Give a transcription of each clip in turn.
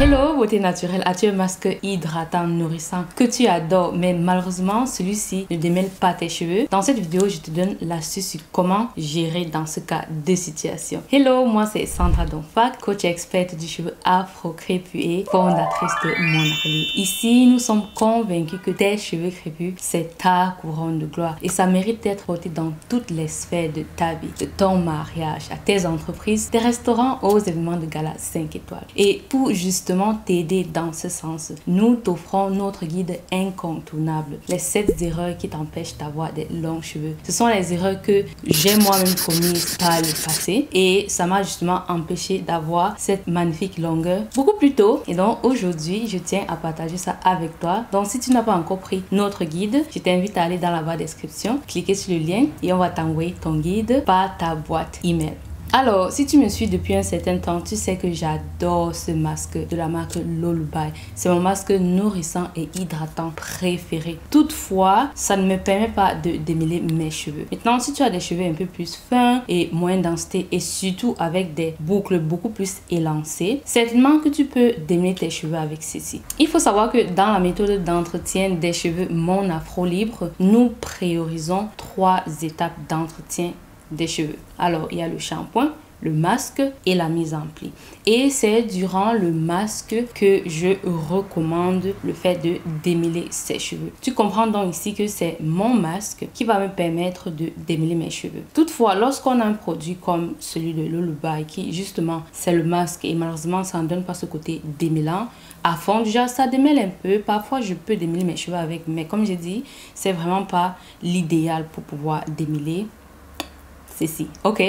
Hello beauté naturelle, as-tu un masque hydratant, nourrissant que tu adores mais malheureusement celui-ci ne démêle pas tes cheveux? Dans cette vidéo, je te donne l'astuce sur comment gérer dans ce cas de situation. Hello, moi c'est Sandra Donfac, coach experte du cheveu afro crépus et fondatrice de Mon Atelier. Ici, nous sommes convaincus que tes cheveux crépus, c'est ta couronne de gloire et ça mérite d'être porté dans toutes les sphères de ta vie, de ton mariage, à tes entreprises, tes restaurants, aux événements de gala 5 étoiles. Et pour justement t'aider dans ce sens, nous t'offrons notre guide incontournable, les 7 erreurs qui t'empêchent d'avoir des longs cheveux. Ce sont les erreurs que j'ai moi-même commises par le passé et ça m'a justement empêché d'avoir cette magnifique longueur beaucoup plus tôt. Et donc aujourd'hui, je tiens à partager ça avec toi. Donc si tu n'as pas encore pris notre guide, je t'invite à aller dans la barre de description, cliquer sur le lien et on va t'envoyer ton guide par ta boîte email. Alors, si tu me suis depuis un certain temps, tu sais que j'adore ce masque de la marque Lullaby. C'est mon masque nourrissant et hydratant préféré. Toutefois, ça ne me permet pas de démêler mes cheveux. Maintenant, si tu as des cheveux un peu plus fins et moins densité et surtout avec des boucles beaucoup plus élancées, certainement que tu peux démêler tes cheveux avec ceci. Il faut savoir que dans la méthode d'entretien des cheveux Mon Afro Libre, nous priorisons 3 étapes d'entretien des cheveux. Alors, il y a le shampoing, le masque et la mise en pli. Et c'est durant le masque que je recommande le fait de démêler ses cheveux. Tu comprends donc ici que c'est mon masque qui va me permettre de démêler mes cheveux. Toutefois, lorsqu'on a un produit comme celui de Lullaby qui justement c'est le masque et malheureusement ça ne donne pas ce côté démêlant à fond, déjà ça démêle un peu. Parfois je peux démêler mes cheveux avec, mais comme j'ai dit, c'est vraiment pas l'idéal pour pouvoir démêler. Ok,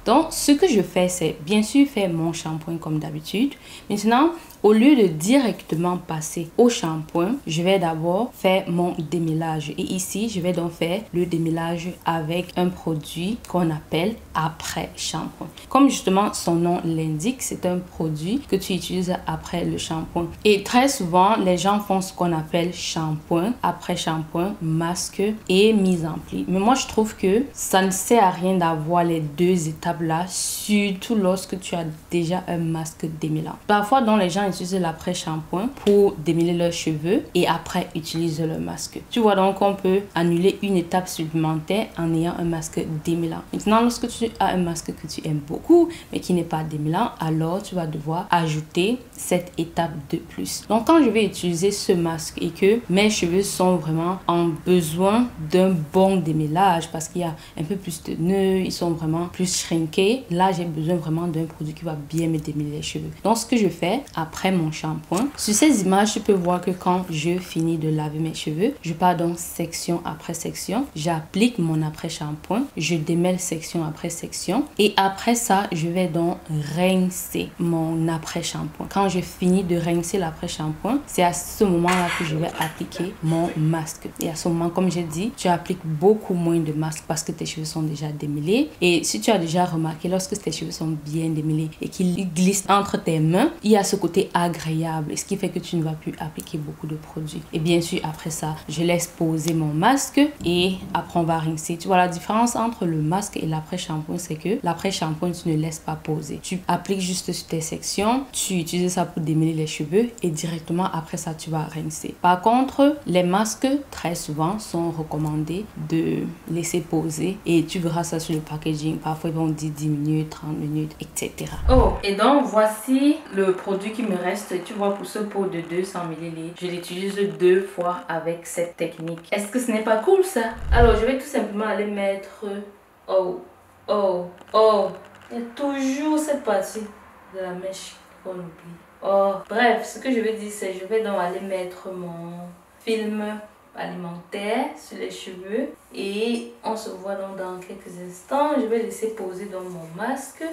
donc ce que je fais, c'est bien sûr faire mon shampoing comme d'habitude. Maintenant, au lieu de directement passer au shampoing, je vais d'abord faire mon démêlage. Et ici, je vais donc faire le démêlage avec un produit qu'on appelle après shampoing. Comme justement son nom l'indique, c'est un produit que tu utilises après le shampoing. Et très souvent, les gens font ce qu'on appelle shampoing, après shampoing, masque et mise en pli. Mais moi, je trouve que ça ne sert à rien d'avoir les 2 étapes-là, surtout lorsque tu as déjà un masque démêlant. Parfois, dans les gens utilisent l'après-shampoing pour démêler leurs cheveux et après utilisent le masque. Tu vois donc qu'on peut annuler une étape supplémentaire en ayant un masque démêlant. Maintenant, lorsque tu as un masque que tu aimes beaucoup mais qui n'est pas démêlant, alors tu vas devoir ajouter cette étape de plus. Donc quand je vais utiliser ce masque et que mes cheveux sont vraiment en besoin d'un bon démêlage parce qu'il y a un peu plus de nœuds, ils sont vraiment plus shrinkés, là j'ai besoin vraiment d'un produit qui va bien me démêler les cheveux. Donc ce que je fais après mon shampoing, sur ces images tu peux voir que quand je finis de laver mes cheveux, je pars donc section après section, j'applique mon après shampoing, je démêle section après section et après ça je vais donc rincer mon après shampoing. Quand je finis de rincer l'après shampoing, c'est à ce moment là que je vais appliquer mon masque. Et à ce moment, comme j'ai dit, tu appliques beaucoup moins de masque parce que tes cheveux sont déjà démêlés. Et si tu as déjà remarqué, lorsque tes cheveux sont bien démêlés et qu'ils glissent entre tes mains, il y a ce côté agréable, ce qui fait que tu ne vas plus appliquer beaucoup de produits. Et bien sûr, après ça, je laisse poser mon masque et après on va rincer. Tu vois la différence entre le masque et l'après shampoing, c'est que l'après shampoing, tu ne laisses pas poser. Tu appliques juste sur tes sections, tu utilises ça pour démêler les cheveux et directement après ça, tu vas rincer. Par contre, les masques, très souvent, sont recommandés de laisser poser et tu verras ça sur le packaging. Parfois, ils vont dire 10 minutes, 30 minutes, etc. Oh, et donc, voici le produit qui me reste. Tu vois, pour ce pot de 200 ml, je l'utilise 2 fois avec cette technique. Est-ce que ce n'est pas cool, ça? Alors, je vais tout simplement aller mettre... Oh, il y a toujours cette partie de la mèche qu'on oublie. Oh, bref, ce que je vais dire, c'est je vais donc aller mettre mon film alimentaire sur les cheveux et on se voit donc dans quelques instants. Je vais laisser poser dans mon masque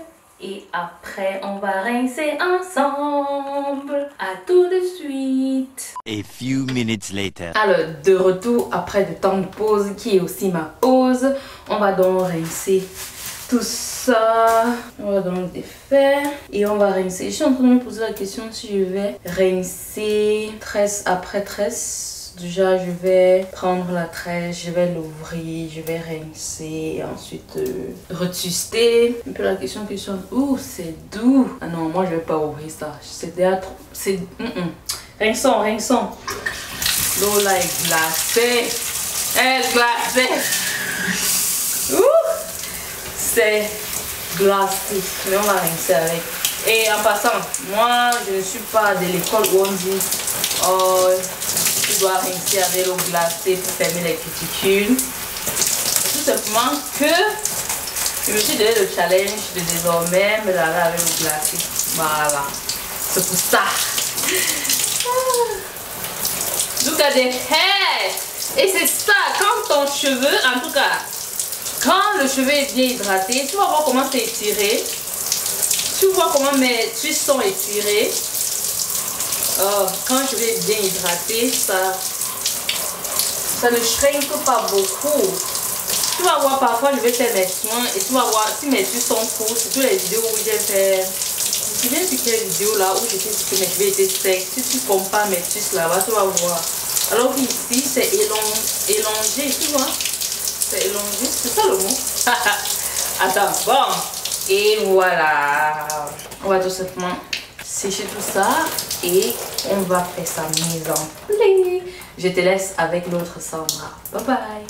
et après on va rincer ensemble. À tout de suite. A few minutes later. Alors, de retour après le temps de pause qui est aussi ma pause, on va donc rincer tout ça. On va donc défaire et on va rincer. Je suis en train de me poser la question si je vais rincer tresse après tresse Déjà, je vais prendre la tresse, je vais l'ouvrir, je vais rincer et ensuite retuster. Un peu la question qui sonne. Ouh, c'est doux. Ah non, moi, je vais pas ouvrir ça. C'est déjà trop... C'est... Rinçons, rinçons. L'eau là est glacée. Elle est glacée. Ouh, c'est glacé. Mais on va rincer avec. Et en passant, moi, je ne suis pas de l'école où on dit... Oh, tu dois rincer avec l'eau glacée pour fermer les cuticules. Tout simplement que je me suis donné le challenge de désormais me laver avec l'eau glacée. Voilà. C'est pour ça. Look at the hair. Et c'est ça, quand ton cheveu, en tout cas, quand le cheveu est bien hydraté, tu vas voir comment c'est étiré. Tu vois comment mes tuiles sont étirées. Oh, quand je vais bien hydrater, ça ne shrink pas beaucoup. Tu vas voir, parfois je vais faire mes soins et tu vas voir si mes tuiles sont courtes, surtout les vidéos où j'ai fait. Je me souviens sur quelle vidéo là où j'étais dit que mes cheveux étaient secs. Si tu compares mes tuiles là-bas, tu vas voir. Alors qu'ici, c'est élongé, tu vois. C'est élongé, c'est ça le mot. Attends, bon. Et voilà. On va tout simplement sécher tout ça et on va faire sa mise en pli. Je te laisse avec l'autre Sandra. Bye bye.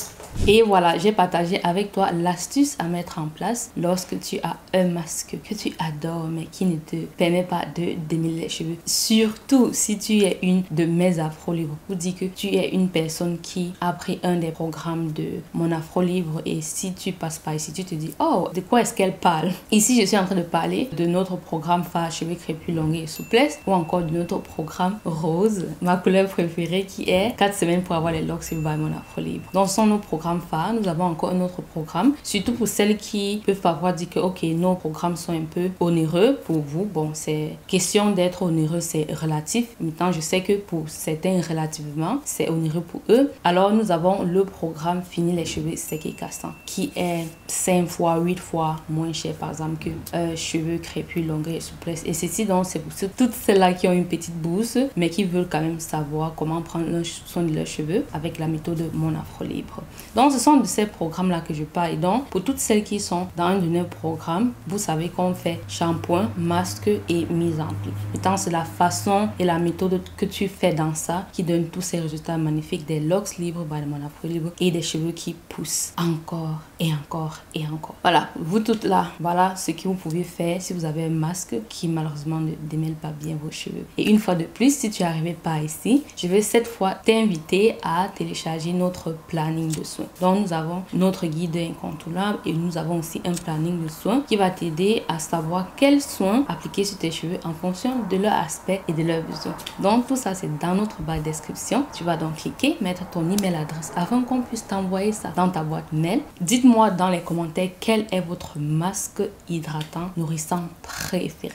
Et voilà, j'ai partagé avec toi l'astuce à mettre en place lorsque tu as un masque que tu adores mais qui ne te permet pas de démêler les cheveux. Surtout si tu es une de mes Afro Livres. Vous dis que tu es une personne qui a pris un des programmes de mon Afro Livre et si tu passes par ici, tu te dis oh, de quoi est-ce qu'elle parle? Ici, je suis en train de parler de notre programme phare cheveux crépus, longués et souplesse ou encore de notre programme rose, ma couleur préférée qui est 4 semaines pour avoir les locks by mon Afro Livre. Dans son nos programmes phare, nous avons encore un autre programme, surtout pour celles qui peuvent avoir dit que ok, nos programmes sont un peu onéreux pour vous. Bon, c'est question d'être onéreux, c'est relatif. Maintenant, je sais que pour certains relativement, c'est onéreux pour eux. Alors, nous avons le programme Fini les cheveux secs et cassants qui est 5 fois, 8 fois moins cher par exemple que cheveux crépus, longueurs et souplesse. Et ceci donc, c'est pour toutes celles-là qui ont une petite bourse mais qui veulent quand même savoir comment prendre soin de leurs cheveux avec la méthode de mon Afro Libre. Donc, ce sont de ces programmes-là que je parle. Et donc, pour toutes celles qui sont dans un de nos programmes, vous savez qu'on fait shampoing, masque et mise en pli. Maintenant, c'est la façon et la méthode que tu fais dans ça qui donne tous ces résultats magnifiques des locks libres, de mon Afro Libre et des cheveux qui poussent encore et encore et encore. Voilà, vous toutes là, voilà ce que vous pouvez faire si vous avez un masque qui malheureusement ne démêle pas bien vos cheveux. Et une fois de plus, si tu n'arrives pas ici, je vais cette fois t'inviter à télécharger notre planning de soins. Donc, nous avons notre guide incontournable et nous avons aussi un planning de soins qui va t'aider à savoir quels soins appliquer sur tes cheveux en fonction de leur aspect et de leurs besoins. Donc, tout ça, c'est dans notre barre de description. Tu vas donc cliquer, mettre ton email adresse afin qu'on puisse t'envoyer ça dans ta boîte mail. Dites-moi dans les commentaires quel est votre masque hydratant, nourrissant préféré.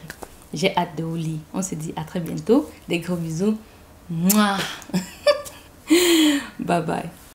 J'ai hâte de vous lire. On se dit à très bientôt. Des gros bisous. Mouah. Bye bye.